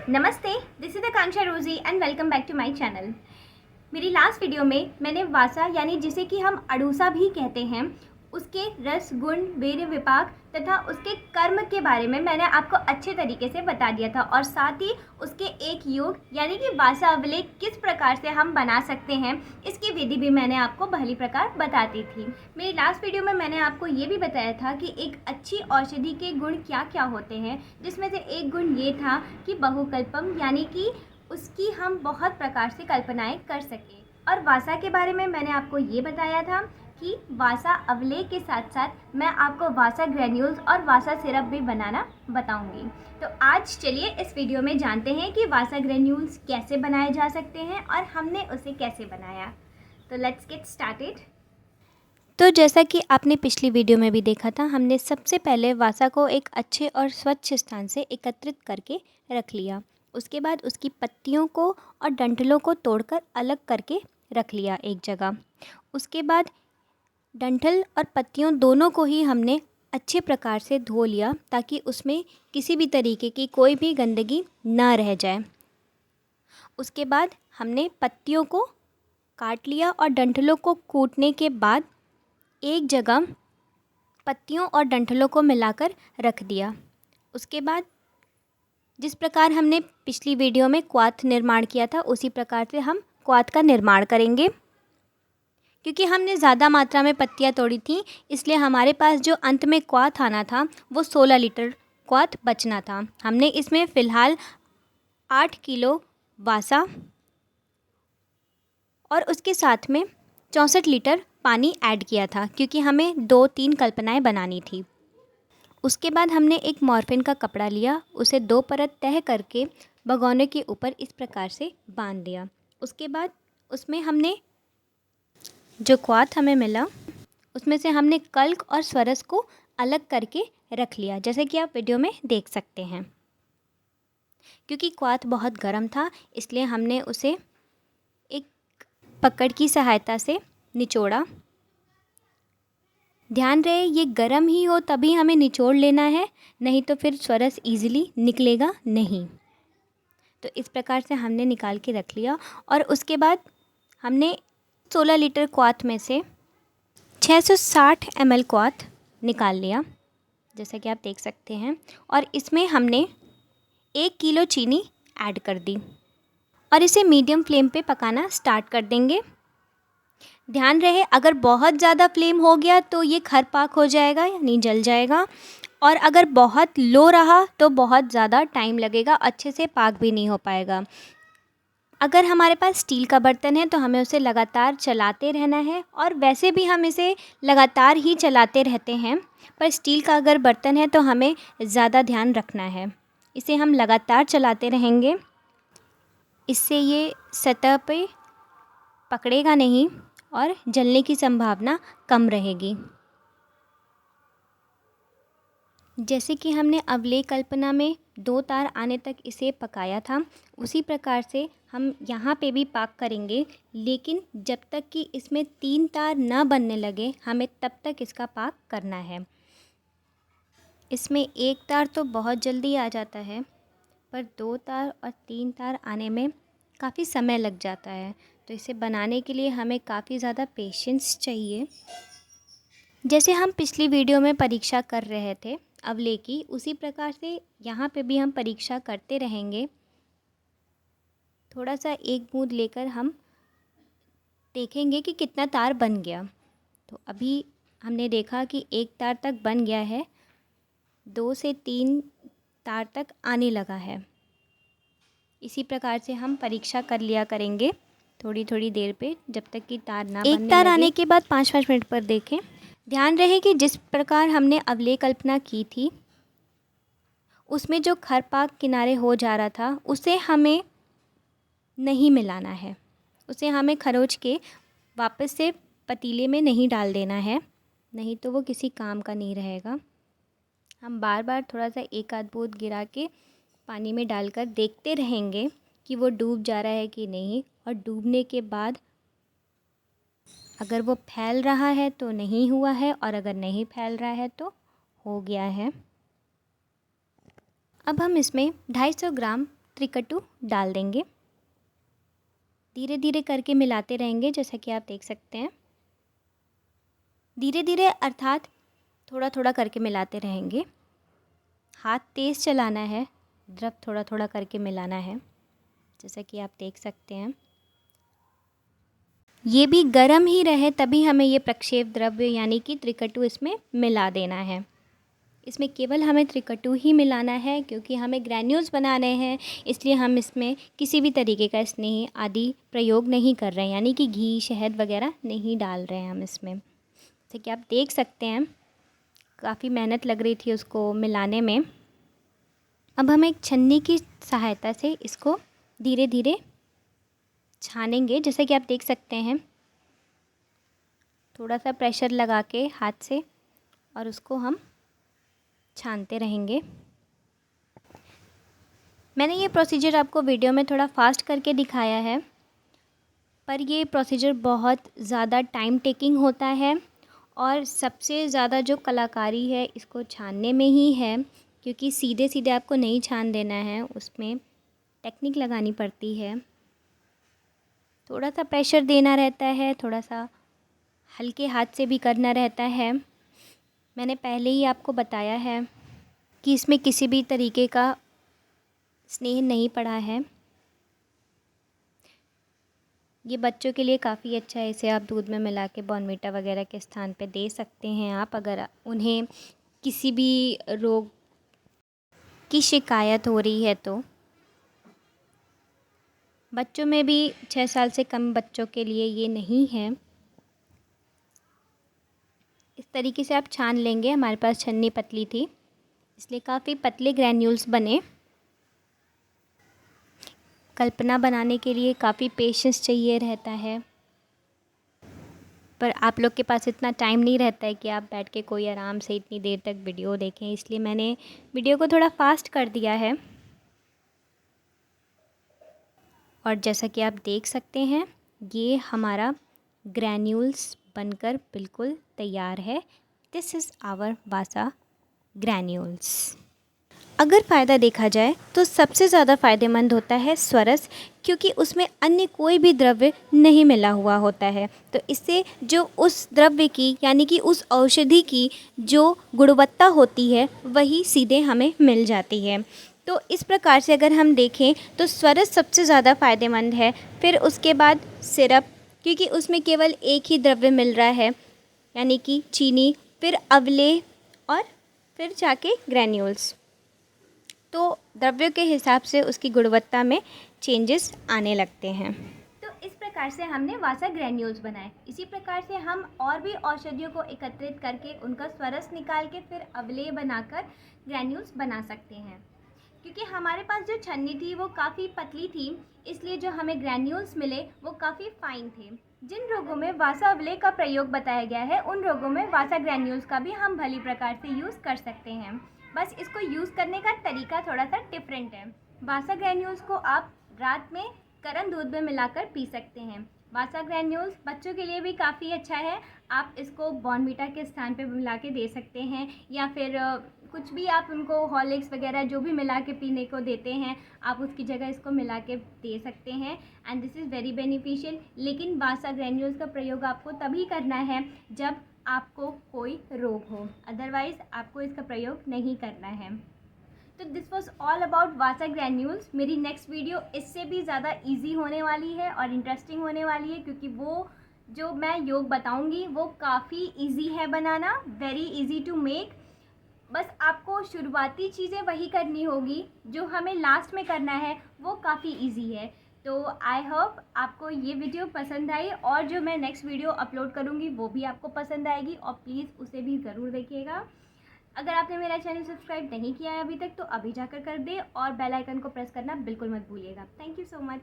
नमस्ते, this is Akanksha Rosy and welcome back to my channel. मेरी last video में मैंने वासा यानी जिसे कि हम अड़ूसा भी कहते हैं, उसके रस, गुण, वीर्य, विपाक तथा उसके कर्म के बारे में मैंने आपको अच्छे तरीके से बता दिया था और साथ ही उसके एक योग यानी कि वासा अवलेख किस प्रकार से हम बना सकते हैं, इसकी विधि भी मैंने आपको भली प्रकार बताती थी। मेरी लास्ट वीडियो में मैंने आपको ये भी बताया था कि एक अच्छी औषधि के गुण क्या क्या होते हैं, जिसमें से एक गुण ये था कि बहुकल्पम यानी कि उसकी हम बहुत प्रकार से कल्पनाएं कर सकें। और वासा के बारे में मैंने आपको ये बताया था कि वासा अवलेख के साथ साथ मैं आपको वासा ग्रैन्यूल्स और वासा सिरप भी बनाना बताऊंगी। तो आज चलिए इस वीडियो में जानते हैं कि वासा ग्रैन्यूल्स कैसे बनाए जा सकते हैं और हमने उसे कैसे बनाया। तो लेट्स गेट स्टार्टेड। तो जैसा कि आपने पिछली वीडियो में भी देखा था, हमने सबसे पहले वासा को एक अच्छे और स्वच्छ स्थान से एकत्रित करके रख लिया। उसके बाद उसकी पत्तियों को और डंठलों को तोड़कर अलग करके रख लिया एक जगह। उसके बाद डंठल और पत्तियों दोनों को ही हमने अच्छे प्रकार से धो लिया ताकि उसमें किसी भी तरीके की कोई भी गंदगी ना रह जाए। उसके बाद हमने पत्तियों को काट लिया और डंठलों को कूटने के बाद एक जगह पत्तियों और डंठलों को मिलाकर रख दिया। उसके बाद जिस प्रकार हमने पिछली वीडियो में क्वाथ निर्माण किया था, उसी प्रकार से हम क्वाथ का निर्माण करेंगे। क्योंकि हमने ज़्यादा मात्रा में पत्तियाँ तोड़ी थी, इसलिए हमारे पास जो अंत में क्वाथ आना था वो 16 लीटर क्वाथ बचना था। हमने इसमें फ़िलहाल 8 किलो वासा और उसके साथ में 64 लीटर पानी ऐड किया था, क्योंकि हमें 2-3 कल्पनाएं बनानी थी। उसके बाद हमने एक मॉर्फिन का कपड़ा लिया, उसे 2 परत तह करके भगोने के ऊपर इस प्रकार से बांध दिया। उसके बाद उसमें हमने जो क्वाथ हमें मिला उसमें से हमने कल्क और स्वरस को अलग करके रख लिया, जैसे कि आप वीडियो में देख सकते हैं। क्योंकि क्वाथ बहुत गर्म था, इसलिए हमने उसे एक पकड़ की सहायता से निचोड़ा। ध्यान रहे ये गर्म ही हो तभी हमें निचोड़ लेना है, नहीं तो फिर स्वरस इजीली निकलेगा नहीं। तो इस प्रकार से हमने निकाल के रख लिया और उसके बाद हमने 16 लीटर क्वाथ में से 660 ml क्वाथ निकाल लिया, जैसा कि आप देख सकते हैं। और इसमें हमने 1 किलो चीनी ऐड कर दी और इसे मीडियम फ्लेम पे पकाना स्टार्ट कर देंगे। ध्यान रहे अगर बहुत ज़्यादा फ्लेम हो गया तो ये खरपाक हो जाएगा यानी जल जाएगा, और अगर बहुत लो रहा तो बहुत ज़्यादा टाइम लगेगा, अच्छे से पाक भी नहीं हो पाएगा। अगर हमारे पास स्टील का बर्तन है तो हमें उसे लगातार चलाते रहना है, और वैसे भी हम इसे लगातार ही चलाते रहते हैं, पर स्टील का अगर बर्तन है तो हमें ज़्यादा ध्यान रखना है। इसे हम लगातार चलाते रहेंगे, इससे ये सतह पे पकड़ेगा नहीं और जलने की संभावना कम रहेगी। जैसे कि हमने अवलेख कल्पना में 2 तार आने तक इसे पकाया था, उसी प्रकार से हम यहाँ पे भी पाक करेंगे, लेकिन जब तक कि इसमें 3 तार न बनने लगे हमें तब तक इसका पाक करना है। इसमें 1 तार तो बहुत जल्दी आ जाता है, पर 2 तार और 3 तार आने में काफ़ी समय लग जाता है। तो इसे बनाने के लिए हमें काफ़ी ज़्यादा पेशेंस चाहिए। जैसे हम पिछली वीडियो में परीक्षा कर रहे थे अवलेख की, उसी प्रकार से यहाँ पे भी हम परीक्षा करते रहेंगे। थोड़ा सा एक बूंद लेकर हम देखेंगे कि कितना तार बन गया। तो अभी हमने देखा कि 1 तार तक बन गया है, 2 से 3 तार तक आने लगा है। इसी प्रकार से हम परीक्षा कर लिया करेंगे थोड़ी थोड़ी देर पे, जब तक कि तार ना बनने लगे। 1 तार आने के बाद 5-5 मिनट पर देखें। ध्यान रहे कि जिस प्रकार हमने अवलेख कल्पना की थी उसमें जो खरपाक किनारे हो जा रहा था उसे हमें नहीं मिलाना है, उसे हमें खरोच के वापस से पतीले में नहीं डाल देना है, नहीं तो वो किसी काम का नहीं रहेगा। हम बार बार थोड़ा सा एक आध बूंद गिरा के पानी में डालकर देखते रहेंगे कि वो डूब जा रहा है कि नहीं, और डूबने के बाद अगर वो फैल रहा है तो नहीं हुआ है, और अगर नहीं फैल रहा है तो हो गया है। अब हम इसमें 250 ग्राम त्रिकटु डाल देंगे। धीरे धीरे करके मिलाते रहेंगे, जैसा कि आप देख सकते हैं। धीरे धीरे अर्थात थोड़ा थोड़ा करके मिलाते रहेंगे। हाथ तेज़ चलाना है, द्रव थोड़ा थोड़ा करके मिलाना है, जैसा कि आप देख सकते हैं। ये भी गर्म ही रहे तभी हमें ये प्रक्षेप द्रव्य यानी कि त्रिकटु इसमें मिला देना है। इसमें केवल हमें त्रिकटु ही मिलाना है, क्योंकि हमें ग्रैन्यूल्स बनाने हैं, इसलिए हम इसमें किसी भी तरीके का स्नेह आदि प्रयोग नहीं कर रहे हैं, यानी कि घी शहद वगैरह नहीं डाल रहे हैं हम इसमें। जैसे कि आप देख सकते हैं, काफ़ी मेहनत लग रही थी उसको मिलाने में। अब हम एक छन्नी की सहायता से इसको धीरे धीरे छानेंगे, जैसे कि आप देख सकते हैं। थोड़ा सा प्रेशर लगा के हाथ से और उसको हम छानते रहेंगे। मैंने ये प्रोसीजर आपको वीडियो में थोड़ा फास्ट करके दिखाया है, पर ये प्रोसीजर बहुत ज़्यादा टाइम टेकिंग होता है और सबसे ज़्यादा जो कलाकारी है इसको छानने में ही है, क्योंकि सीधे सीधे आपको नहीं छान देना है, उसमें टेक्निक लगानी पड़ती है। थोड़ा सा प्रेशर देना रहता है, थोड़ा सा हल्के हाथ से भी करना रहता है। मैंने पहले ही आपको बताया है कि इसमें किसी भी तरीके का स्नेह नहीं पड़ा है। ये बच्चों के लिए काफ़ी अच्छा है, इसे आप दूध में मिला के बॉर्नवीटा वगैरह के स्थान पे दे सकते हैं आप, अगर उन्हें किसी भी रोग की शिकायत हो रही है तो। बच्चों में भी 6 साल से कम बच्चों के लिए ये नहीं है। इस तरीके से आप छान लेंगे। हमारे पास छन्नी पतली थी, इसलिए काफ़ी पतले ग्रैन्यूल्स बने। कल्पना बनाने के लिए काफ़ी पेशेंस चाहिए रहता है, पर आप लोग के पास इतना टाइम नहीं रहता है कि आप बैठ के कोई आराम से इतनी देर तक वीडियो देखें, इसलिए मैंने वीडियो को थोड़ा फास्ट कर दिया है। और जैसा कि आप देख सकते हैं, ये हमारा ग्रैन्यूल्स बनकर बिल्कुल तैयार है। दिस इज़ आवर वासा ग्रैन्यूल्स। अगर फ़ायदा देखा जाए तो सबसे ज़्यादा फ़ायदेमंद होता है स्वरस, क्योंकि उसमें अन्य कोई भी द्रव्य नहीं मिला हुआ होता है। तो इससे जो उस द्रव्य की यानी कि उस औषधि की जो गुणवत्ता होती है वही सीधे हमें मिल जाती है। तो इस प्रकार से अगर हम देखें तो स्वरस सबसे ज़्यादा फ़ायदेमंद है। फिर उसके बाद सिरप, क्योंकि उसमें केवल एक ही द्रव्य मिल रहा है यानी कि चीनी, फिर अवलेह और फिर जाके ग्रैन्यूल्स। तो द्रव्यों के हिसाब से उसकी गुणवत्ता में चेंजेस आने लगते हैं। तो इस प्रकार से हमने वासा ग्रैन्यूल्स बनाए। इसी प्रकार से हम और भी औषधियों को एकत्रित करके उनका स्वरस निकाल के फिर अवलेह बनाकर ग्रैन्यूल्स बना सकते हैं। क्योंकि हमारे पास जो छन्नी थी वो काफ़ी पतली थी, इसलिए जो हमें ग्रैन्यूल्स मिले वो काफ़ी फाइन थे। जिन रोगों में वासा अवलेह का प्रयोग बताया गया है, उन रोगों में वासा ग्रैन्यूल्स का भी हम भली प्रकार से यूज़ कर सकते हैं। बस इसको यूज़ करने का तरीका थोड़ा सा डिफरेंट है। वासा ग्रैन्यूल्स को आप रात में गर्म दूध में मिलाकर पी सकते हैं। वासा ग्रैन्यूल्स बच्चों के लिए भी काफ़ी अच्छा है। आप इसको बॉर्नवीटा के स्थान पे मिला के दे सकते हैं, या फिर कुछ भी आप उनको हॉर्लिक्स वगैरह जो भी मिला के पीने को देते हैं, आप उसकी जगह इसको मिला के दे सकते हैं। And this is very beneficial. लेकिन वासा ग्रैन्यूल्स का प्रयोग आपको तभी करना है जब आपको कोई रोग हो, अदरवाइज़ आपको इसका प्रयोग नहीं करना है। तो this was all about Vasa granules. मेरी नेक्स्ट वीडियो इससे भी ज़्यादा ईजी होने वाली है और इंटरेस्टिंग होने वाली है, क्योंकि वो जो मैं योग बताऊंगी वो काफ़ी ईजी है बनाना, वेरी ईजी टू मेक। बस आपको शुरुआती चीज़ें वही करनी होगी, जो हमें लास्ट में करना है वो काफ़ी ईजी है। तो आई होप आपको ये वीडियो पसंद आई, और जो मैं नेक्स्ट वीडियो अपलोड करूँगी वो भी आपको पसंद आएगी, और प्लीज़ उसे भी ज़रूर देखिएगा। अगर आपने मेरा चैनल सब्सक्राइब नहीं किया है अभी तक तो अभी जाकर कर दे, और बेल आइकन को प्रेस करना बिल्कुल मत भूलिएगा। Thank you so much.